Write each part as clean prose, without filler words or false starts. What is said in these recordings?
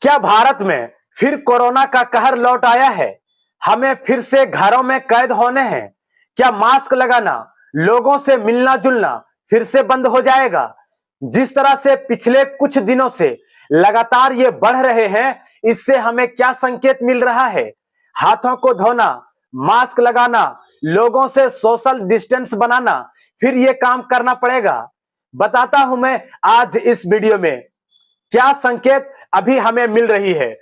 क्या भारत में फिर कोरोना का कहर लौट आया है? हमें फिर से घरों में कैद होने हैं? क्या मास्क लगाना, लोगों से मिलना जुलना फिर से बंद हो जाएगा? जिस तरह से पिछले कुछ दिनों से लगातार ये बढ़ रहे हैं, इससे हमें क्या संकेत मिल रहा है? हाथों को धोना, मास्क लगाना, लोगों से सोशल डिस्टेंस बनाना, फिर ये काम करना पड़ेगा। बताता हूं मैं आज इस वीडियो में क्या संकेत अभी हमें मिल रही है।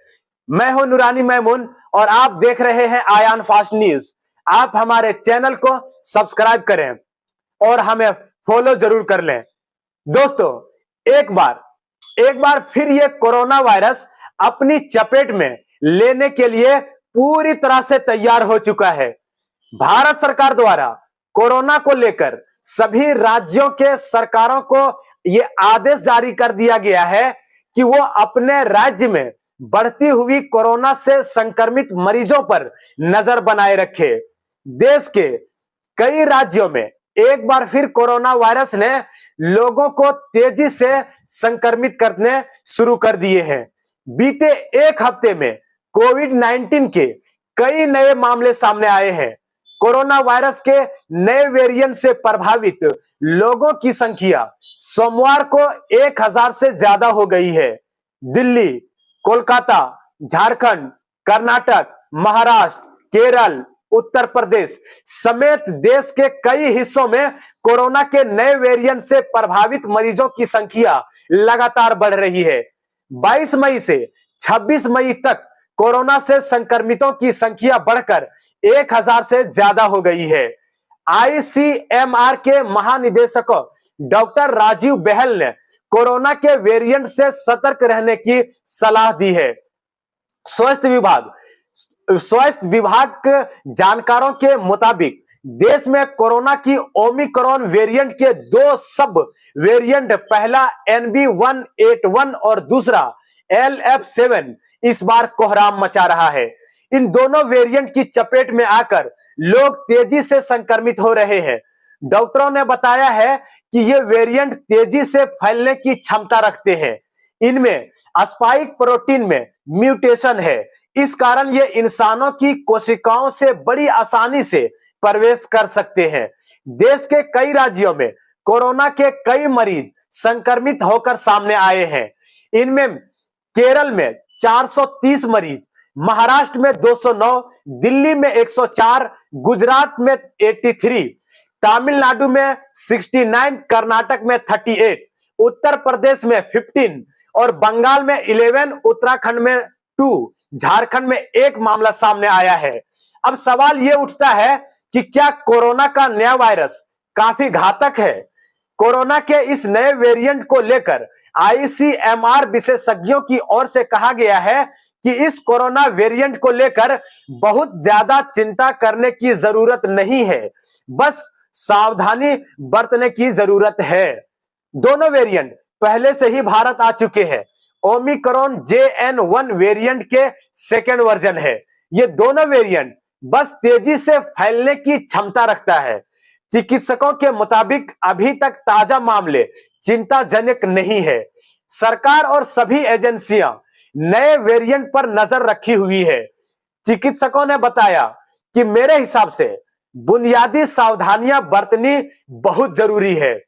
मैं हूं नूरानी मैमून और आप देख रहे हैं आयान फास्ट न्यूज। आप हमारे चैनल को सब्सक्राइब करें और हमें फॉलो जरूर कर लें। दोस्तों, एक बार फिर ये कोरोना वायरस अपनी चपेट में लेने के लिए पूरी तरह से तैयार हो चुका है। भारत सरकार द्वारा कोरोना को लेकर सभी राज्यों के सरकारों को यह आदेश जारी कर दिया गया है कि वो अपने राज्य में बढ़ती हुई कोरोना से संक्रमित मरीजों पर नजर बनाए रखे। देश के कई राज्यों में एक बार फिर कोरोना वायरस ने लोगों को तेजी से संक्रमित करने शुरू कर दिए हैं। बीते एक हफ्ते में कोविड-19 के कई नए मामले सामने आए हैं। कोरोना वायरस के नए वेरिएंट से प्रभावित लोगों की संख्या सोमवार को 1000 से ज्यादा हो गई है। दिल्ली, कोलकाता, झारखंड, कर्नाटक, महाराष्ट्र, केरल, उत्तर प्रदेश समेत देश के कई हिस्सों में कोरोना के नए वेरिएंट से प्रभावित मरीजों की संख्या लगातार बढ़ रही है। 22 मई से 26 मई तक कोरोना से संक्रमितों की संख्या बढ़कर 1000 से ज्यादा हो गई है। आईसीएमआर के महानिदेशक डॉक्टर राजीव बहल ने कोरोना के वेरिएंट से सतर्क रहने की सलाह दी है। स्वास्थ्य विभाग के जानकारों के मुताबिक देश में कोरोना की ओमिक्रॉन वेरिएंट के दो सब वेरिएंट, पहला NB181 और दूसरा LF7, इस बार कोहराम मचा रहा है। इन दोनों वेरिएंट की चपेट में आकर लोग तेजी से संक्रमित हो रहे हैं। डॉक्टरों ने बताया है कि ये वेरिएंट तेजी से फैलने की क्षमता रखते हैं। इनमें स्पाइक प्रोटीन में म्यूटेशन है। इस कारण ये इंसानों की कोशिकाओं से बड़ी आसानी से प्रवेश कर सकते हैं। देश के कई राज्यों में कोरोना के कई मरीज संक्रमित होकर सामने आए हैं। इनमें केरल में 430 मरीज, महाराष्ट्र में 209, दिल्ली में 104, गुजरात में 83, तमिलनाडु में 69, कर्नाटक में 38, उत्तर प्रदेश में 15 और बंगाल में 11, उत्तराखंड में 2, झारखंड में 1 मामला सामने आया है। अब सवाल यह उठता है कि क्या कोरोना का नया वायरस काफी घातक है? कोरोना के इस नए वेरिएंट को लेकर आईसीएमआर विशेषज्ञों की ओर से कहा गया है कि इस कोरोना वेरिएंट को लेकर बहुत ज्यादा चिंता करने की जरूरत नहीं है, बस सावधानी बरतने की जरूरत है। दोनों वेरिएंट पहले से ही भारत आ चुके हैं। ओमिक्रॉन JN1 वेरिएंट के सेकेंड वर्जन है। ये दोनों वेरिएंट बस तेजी से फैलने की क्षमता रखता है। चिकित्सकों के मुताबिक अभी तक ताजा मामले चिंताजनक नहीं है। सरकार और सभी एजेंसियां नए वेरिएंट पर नजर रखी हुई है। चिकित्सकों ने बताया कि मेरे हिसाब से बुनियादी सावधानियां बरतनी बहुत जरूरी है।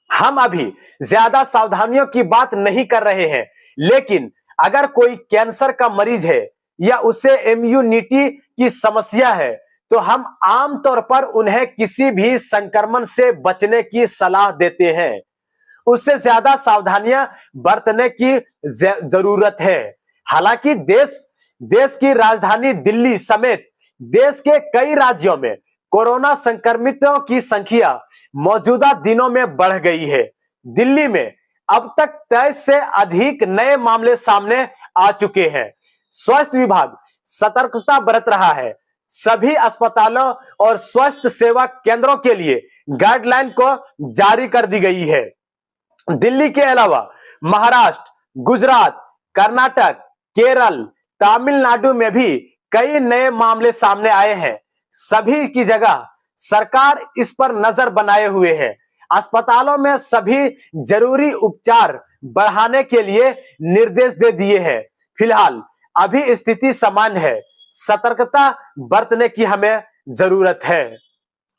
हम अभी ज्यादा सावधानियों की बात नहीं कर रहे हैं, लेकिन अगर कोई कैंसर का मरीज है या उसे इम्यूनिटी की समस्या है तो हम आमतौर पर उन्हें किसी भी संक्रमण से बचने की सलाह देते हैं। उससे ज्यादा सावधानियां बरतने की जरूरत है। हालांकि देश की राजधानी दिल्ली समेत देश के कई राज्यों में कोरोना संक्रमितों की संख्या मौजूदा दिनों में बढ़ गई है। दिल्ली में अब तक 23 से अधिक नए मामले सामने आ चुके हैं। स्वास्थ्य विभाग सतर्कता बरत रहा है। सभी अस्पतालों और स्वास्थ्य सेवा केंद्रों के लिए गाइडलाइन को जारी कर दी गई है। दिल्ली के अलावा महाराष्ट्र, गुजरात, कर्नाटक, केरल, तमिलनाडु में भी कई नए मामले सामने आए हैं। सभी की जगह सरकार इस पर नजर बनाए हुए है। अस्पतालों में सभी जरूरी उपचार बढ़ाने के लिए निर्देश दे दिए हैं। फिलहाल अभी स्थिति सामान्य है, सतर्कता बरतने की हमें जरूरत है।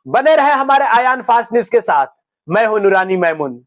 बने रहे हमारे आयान फास्ट न्यूज के साथ। मैं हूं नूरानी मैमून।